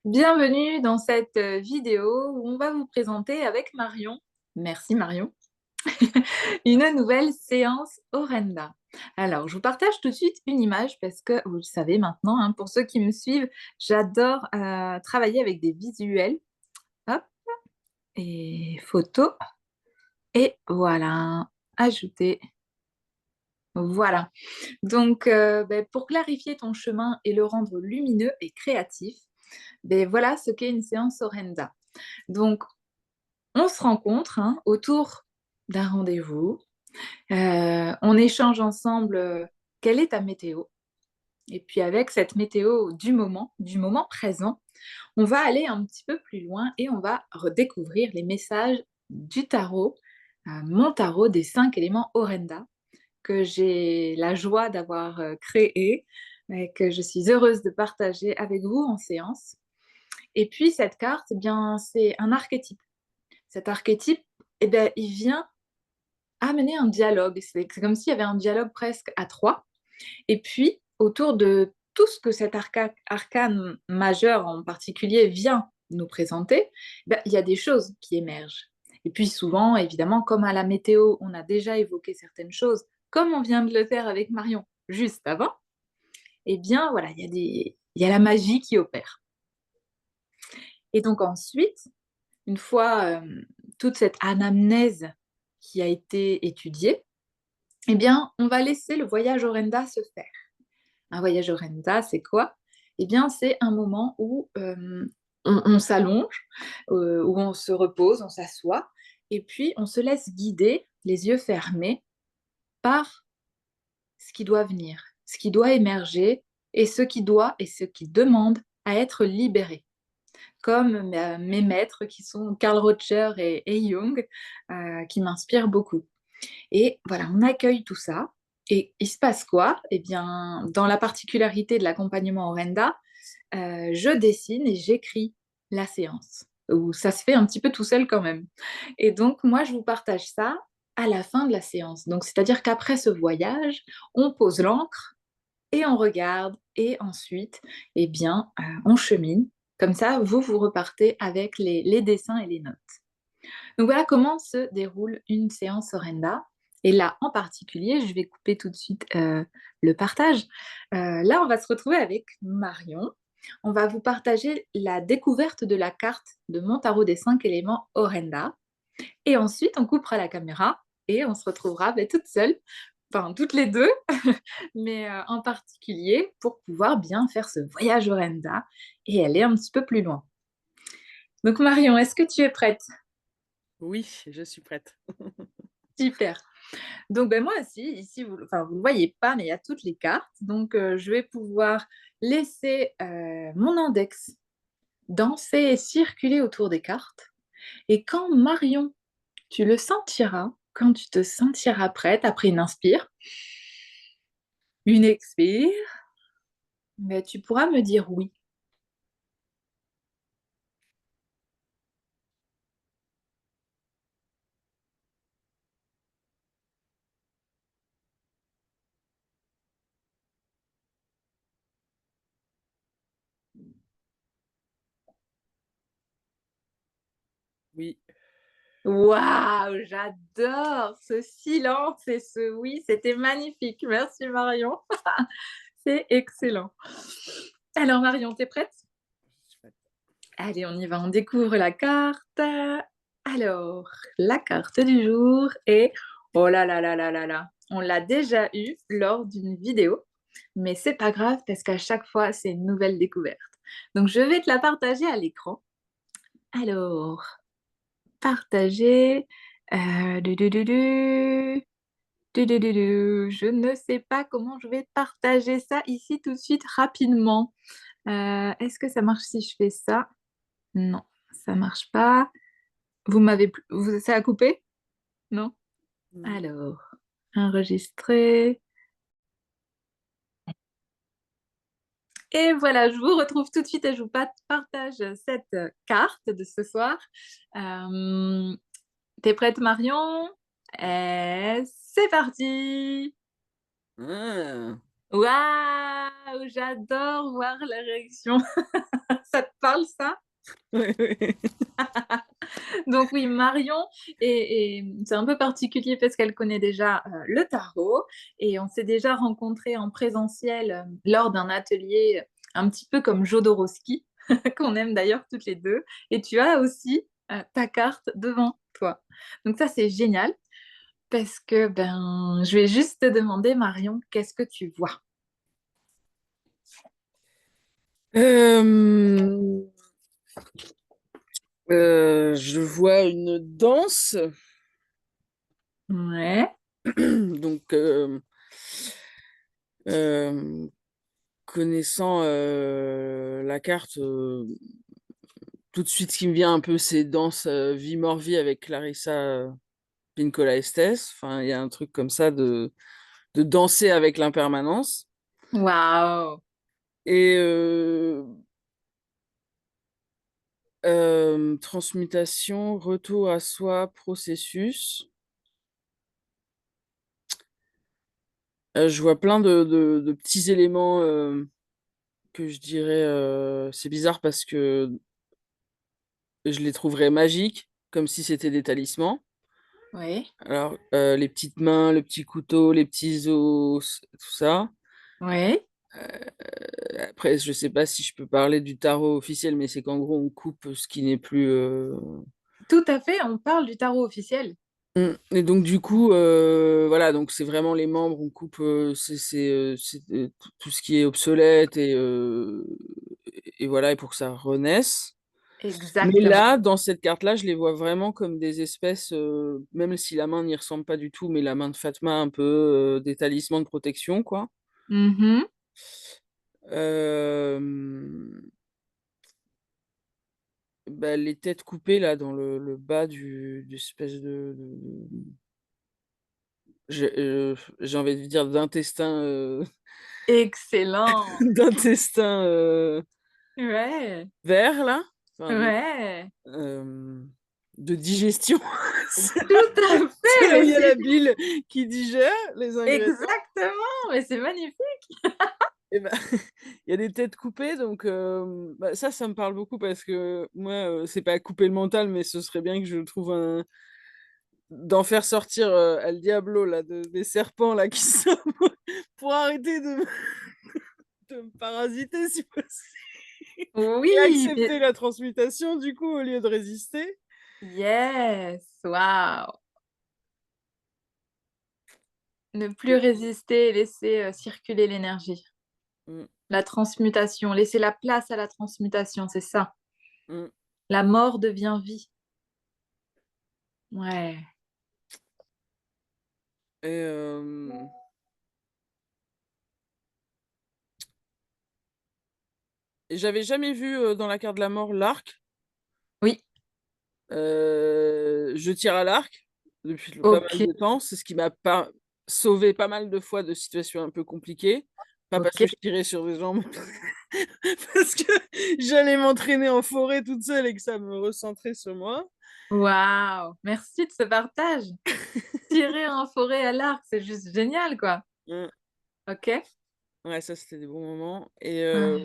Bienvenue dans cette vidéo où on va vous présenter avec Marion, merci Marion, une nouvelle séance Orenda. Alors, je vous partage tout de suite une image parce que vous le savez maintenant, hein, pour ceux qui me suivent, j'adore travailler avec des visuels. Hop, et photo. Et voilà, ajouter. Voilà. Donc, pour clarifier ton chemin et le rendre lumineux et créatif, voilà ce qu'est une séance Orenda. Donc, on se rencontre hein, autour d'un rendez-vous. On échange ensemble quelle est ta météo. Et puis avec cette météo du moment présent, on va aller un petit peu plus loin et on va redécouvrir les messages du tarot, mon tarot des 5 éléments Orenda, que j'ai la joie d'avoir créé et que je suis heureuse de partager avec vous en séance. Et puis cette carte, eh bien, c'est un archétype. Cet archétype, eh bien, il vient amener un dialogue. C'est comme s'il y avait un dialogue presque à trois. Et puis, autour de tout ce que cet arcane majeur en particulier vient nous présenter, ben, il y a des choses qui émergent. Et puis souvent, évidemment, comme à la météo, on a déjà évoqué certaines choses, comme on vient de le faire avec Marion juste avant, eh bien voilà, il y a la magie qui opère. Et donc ensuite, une fois toute cette anamnèse qui a été étudiée, eh bien, on va laisser le voyage Orenda se faire. Un voyage Orenda, c'est quoi? Eh bien, c'est un moment où on s'allonge, où on se repose, on s'assoit, et puis on se laisse guider, les yeux fermés, par ce qui doit venir, ce qui doit émerger, et ce qui doit et ce qui demande à être libéré. Comme mes maîtres qui sont Carl Rogers et Jung, qui m'inspirent beaucoup. Et voilà, on accueille tout ça. Et il se passe quoi? Eh bien, dans la particularité de l'accompagnement Orenda, je dessine et j'écris la séance. Ou ça se fait un petit peu tout seul quand même. Et donc, moi, je vous partage ça à la fin de la séance. Donc, c'est-à-dire qu'après ce voyage, on pose l'encre et on regarde. Et ensuite, eh bien, on chemine. Comme ça, vous repartez avec les dessins et les notes. Donc voilà comment se déroule une séance Orenda. Et là, en particulier, je vais couper tout de suite le partage. Là, on va se retrouver avec Marion. On va vous partager la découverte de la carte de mon tarot des 5 éléments Orenda. Et ensuite, on coupera la caméra et on se retrouvera toutes seules, enfin toutes les deux, mais en particulier pour pouvoir bien faire ce voyage Orenda et aller un petit peu plus loin. Donc Marion, est-ce que tu es prête? Oui, je suis prête. Super. Donc, moi aussi, ici, enfin, vous ne le voyez pas, mais il y a toutes les cartes. Donc, je vais pouvoir laisser mon index danser et circuler autour des cartes. Et quand Marion, tu le sentiras, quand tu te sentiras prête, après une inspire, une expire, mais tu pourras me dire oui. Oui, Waouh, j'adore ce silence et ce oui, c'était magnifique. Merci Marion, c'est excellent. Alors Marion, t'es prête? je suis prête. Allez, on y va, on découvre la carte. Alors, la carte du jour est... Oh là là là là là là, on l'a déjà eu lors d'une vidéo, mais c'est pas grave parce qu'à chaque fois, c'est une nouvelle découverte. Donc, je vais te la partager à l'écran. Alors, partager... Je ne sais pas comment je vais partager ça ici tout de suite rapidement. Est-ce que ça marche si je fais ça? Non, ça marche pas. Ça a coupé? Non? Non. Alors, enregistrer. Et voilà, je vous retrouve tout de suite et je vous partage cette carte de ce soir. Euh, T'es prête, Marion? Et c'est parti! Ah, Waouh! J'adore voir la réaction. Ça te parle ça? Ouais, ouais. Donc oui, Marion et c'est un peu particulier parce qu'elle connaît déjà, le tarot et on s'est déjà rencontrés en présentiel, lors d'un atelier, un petit peu comme Jodorowsky, qu'on aime d'ailleurs toutes les 2 et tu as aussi, ta carte devant toi. Donc ça, c'est génial parce que, ben, je vais juste te demander Marion, qu'est-ce que tu vois? Hem, je vois une danse, Ouais, donc hem, connaissant, la carte, tout de suite, ce qui me vient un peu, c'est danse, Vie mort vie avec Clarissa, Pinkola Estés. Enfin, il y a un truc comme ça de danser avec l'impermanence waouh! et transmutation, retour à soi, processus. Je vois plein de petits éléments, que je dirais, c'est bizarre parce que je les trouverais magiques, comme si c'était des talismans. Oui, Alors, les petites mains, le petit couteau, les petits os, tout ça. oui, Après, je sais pas si je peux parler du tarot officiel, mais c'est qu'en gros, on coupe ce qui n'est plus, tout à fait, on parle du tarot officiel. et donc du coup, voilà, donc c'est vraiment les membres, on coupe, tout ce qui est obsolète et voilà, et pour que ça renaisse. Mais Exactement. là, dans cette carte-là, je les vois vraiment comme des espèces, même si la main n'y ressemble pas du tout, mais la main de Fatma un peu, des talismans de protection, quoi. Mmh. Hem, Bah, les têtes coupées là dans le bas du d'espèce j'ai envie de dire d'intestin, Excellent. d'intestin, Ouais, vert là, enfin ouais, hem, de digestion. tout à C'est fait, là où mais il y a la c'est bile qui digère les ingrédients. exactement, mais c'est magnifique. Et bah, il y a des têtes coupées donc bah, ça me parle beaucoup parce que moi, c'est pas couper le mental, mais ce serait bien que je trouve un d'en faire sortir, El Diablo là, des serpents là qui sortent pour arrêter de me parasiter si possible et Oui, accepter la transmutation du coup au lieu de résister. yes, waouh! Ne plus résister et laisser, circuler l'énergie. Mmh, La transmutation, laisser la place à la transmutation, c'est ça. mmh La mort devient vie. Ouais. et j'avais jamais vu, dans la carte de la mort l'arc. Oui, Je tire à l'arc depuis pas mal OK, de temps. C'est ce qui m'a pas sauvé pas mal de fois de situations un peu compliquées. Pas parce que OK. je tirais sur des gens, mais parce que j'allais m'entraîner en forêt toute seule et que ça me recentrait sur moi. Waouh! Merci de ce partage. Tirer en forêt à l'arc, c'est juste génial, quoi. Mmh. OK. Ouais, ça, c'était des bons moments Ah.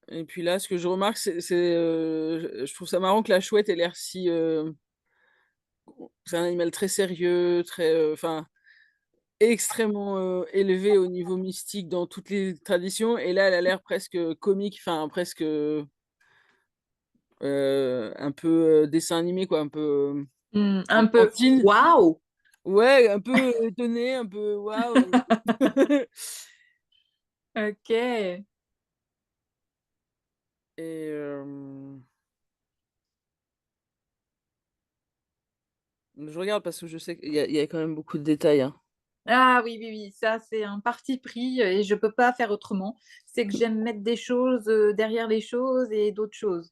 et puis là, ce que je remarque, je trouve ça marrant que la chouette ait l'air si, c'est un animal très sérieux, très, enfin, extrêmement, élevé au niveau mystique dans toutes les traditions et là, elle a l'air presque, comique, enfin presque, un peu, dessin animé quoi, un peu, Mmh, un peu enfantine. waouh! Ouais, un peu étonnée, un peu waouh! OK. Et je regarde parce que je sais qu'il y a quand même beaucoup de détails, hein. Ah oui, oui, oui, ça, c'est un parti pris, et je peux pas faire autrement. C'est que j'aime mettre des choses, derrière les choses et d'autres choses.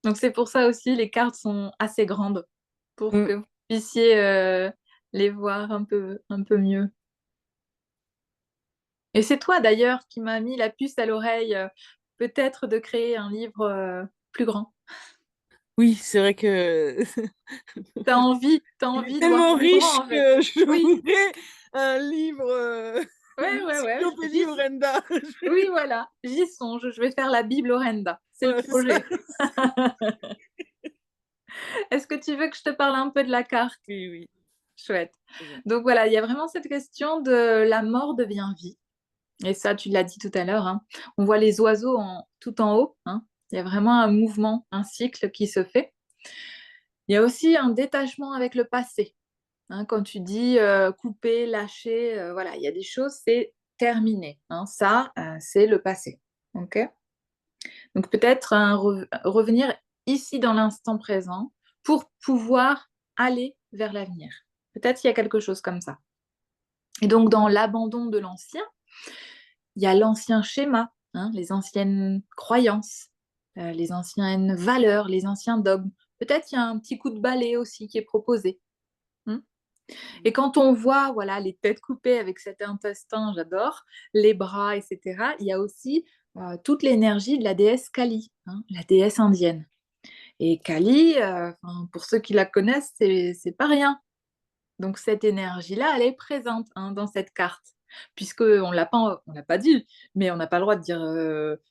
Donc c'est pour ça aussi les cartes sont assez grandes pour Mmh, que vous puissiez, les voir un peu mieux. Et c'est toi d'ailleurs qui m'as mis la puce à l'oreille, peut-être de créer un livre, plus grand. oui, c'est vrai que Tu as il est envie de voir tellement plus grand riche en fait. que je Oui, voudrais un livre, une Ouais, ouais, ouais, encyclopédie Orenda. oui, voilà, j'y songe, je vais faire la Bible Orenda, c'est le Voilà, c'est ça. projet. Est-ce que tu veux que je te parle un peu de la carte? Oui, oui, Chouette. très bien. Donc voilà, il y a vraiment cette question de la mort devient vie et ça, tu l'as dit tout à l'heure, hein. On voit les oiseaux tout en haut, hein. Il y a vraiment un mouvement, un cycle qui se fait. Il y a aussi un détachement avec le passé, hein. Quand tu dis, couper, lâcher, voilà, il y a des choses, c'est terminé, hein. Ça, c'est le passé. OK? Donc peut-être revenir ici dans l'instant présent pour pouvoir aller vers l'avenir. Peut-être il y a quelque chose comme ça. Et donc dans l'abandon de l'ancien, il y a l'ancien schéma, hein, les anciennes croyances, les anciennes valeurs, les anciens dogmes. Peut-être il y a un petit coup de balai aussi qui est proposé. Hmm. Mmh. Et quand on voit voilà, les têtes coupées avec cet intestin, j'adore, les bras, etc., il y a aussi toute l'énergie de la déesse Kali, hein, la déesse indienne. Et Kali, pour ceux qui la connaissent, c'est pas rien. Donc cette énergie-là, elle est présente, hein, dans cette carte. Puisqu'on on l'a pas dit, mais on n'a pas le droit de dire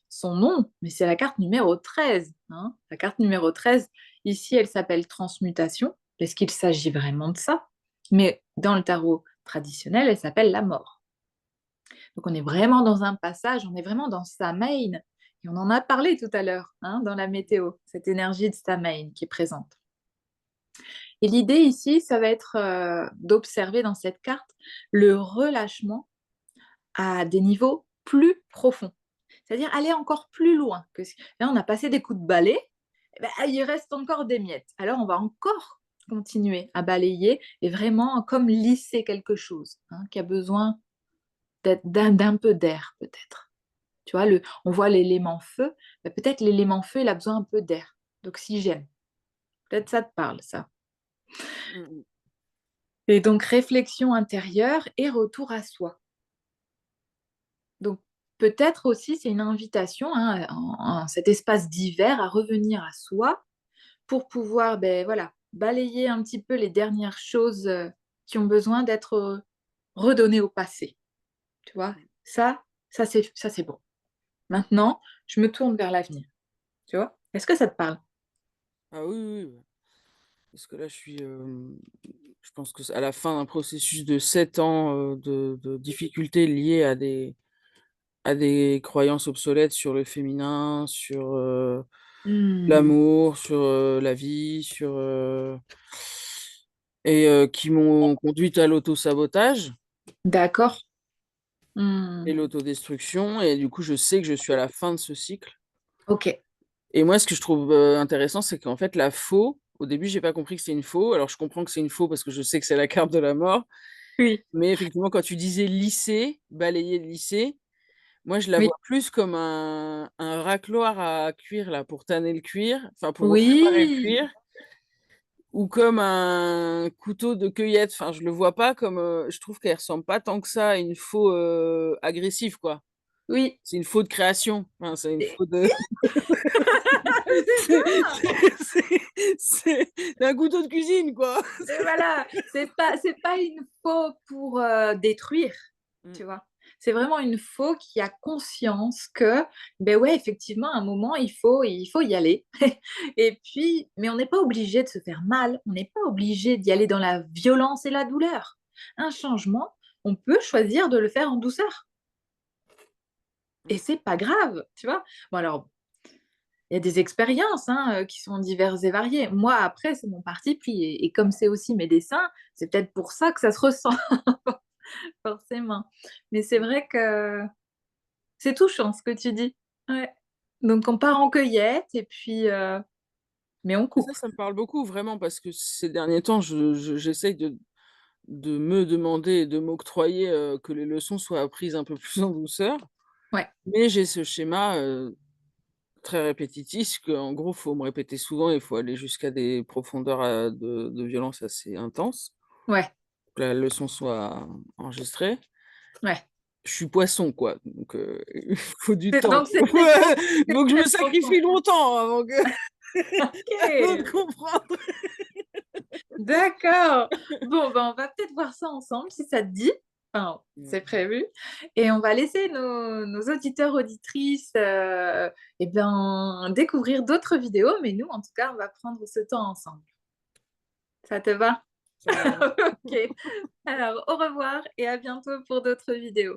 son nom, mais c'est la carte numéro 13, hein. La carte numéro 13, ici, elle s'appelle transmutation, parce qu'il s'agit vraiment de ça. Mais dans le tarot traditionnel, elle s'appelle la mort. Donc on est vraiment dans un passage, on est vraiment dans Samhain. Et on en a parlé tout à l'heure, hein, dans la météo, cette énergie de Samhain qui est présente. Et l'idée ici, ça va être d'observer dans cette carte le relâchement à des niveaux plus profonds. C'est-à-dire aller encore plus loin. Là, on a passé des coups de balai, eh ben, il reste encore des miettes. Alors, on va encore continuer à balayer et vraiment comme lisser quelque chose, hein, qui a besoin d'un peu d'air, peut-être. Tu vois, on voit l'élément feu, ben, peut-être l'élément feu, il a besoin un peu d'air, d'oxygène. Peut-être ça te parle, ça. Mmh mh. Et donc, réflexion intérieure et retour à soi. Donc, peut-être aussi, c'est une invitation, hein, en cet espace d'hiver à revenir à soi pour pouvoir, ben voilà, balayer un petit peu les dernières choses qui ont besoin d'être redonnées au passé. Tu vois, ça c'est bon. Maintenant, je me tourne vers l'avenir. Tu vois, est-ce que ça te parle? Ah oui, oui, oui, parce que là, je pense que c'est à la fin d'un processus de 7 ans, de difficultés liées à des croyances obsolètes sur le féminin, sur, Hmm, l'amour, sur, la vie, et qui m'ont conduite à l'autosabotage d'accord. Hmm, et l'autodestruction et du coup, je sais que je suis à la fin de ce cycle ok. et moi, ce que je trouve, intéressant, c'est qu'en fait, la faux, au début, j'ai pas compris que c'est une faux. Alors je comprends que c'est une faux parce que je sais que c'est la carte de la mort, Oui, mais effectivement, quand tu disais lisser, balayer, lisser, moi, je la oui, vois plus comme un racloir à cuir, là, pour tanner le cuir, enfin, pour préparer le oui, cuir ou comme un couteau de cueillette. Enfin, je le vois pas comme, je trouve qu'elle ressemble pas tant que ça à une faux, agressive, quoi. oui. C'est une faux de création, enfin, c'est une Et- faux de C'est c'est ça! c'est un couteau de cuisine, quoi. Et voilà, c'est pas une faux pour, détruire, Mmh, tu vois? C'est vraiment une faux qui a conscience que, ben ouais, effectivement, à un moment, il faut y aller et puis mais on n'est pas obligé de se faire mal, on n'est pas obligé d'y aller dans la violence et la douleur. Un changement, on peut choisir de le faire en douceur et mmh. c'est pas grave, tu vois? Bon alors, il y a des expériences, hein, qui sont diverses et variées. Moi, après, c'est mon parti pris et comme c'est aussi mes dessins, c'est peut-être pour ça que ça se ressent forcément. Mais c'est vrai que c'est touchant ce que tu dis. Ouais. Donc on part en cueillette et puis, mais on Mais ça, coupe. ça me parle beaucoup vraiment parce que ces derniers temps, j'essaye de me demander et de m'octroyer, que les leçons soient apprises un peu plus en douceur. Ouais, Mais j'ai ce schéma, très répétitif qu'en gros, faut me répéter souvent et il faut aller jusqu'à des profondeurs, de violence assez intenses, ouais, pour que la leçon soit enregistrée. ouais. Je suis poisson, quoi, donc il faut du C'est temps. donc c'est Ouais, c'est faut que je très me profond. sacrifie longtemps avant que avant de OK, comprendre. d'accord. Bon, ben, on va peut-être voir ça ensemble si ça te dit. Enfin, Ouais. c'est prévu et on va laisser nos auditeurs, auditrices, et bien, découvrir d'autres vidéos, mais nous, en tout cas, on va prendre ce temps ensemble. Ça te va? Ça me va. OK. Alors, au revoir et à bientôt pour d'autres vidéos.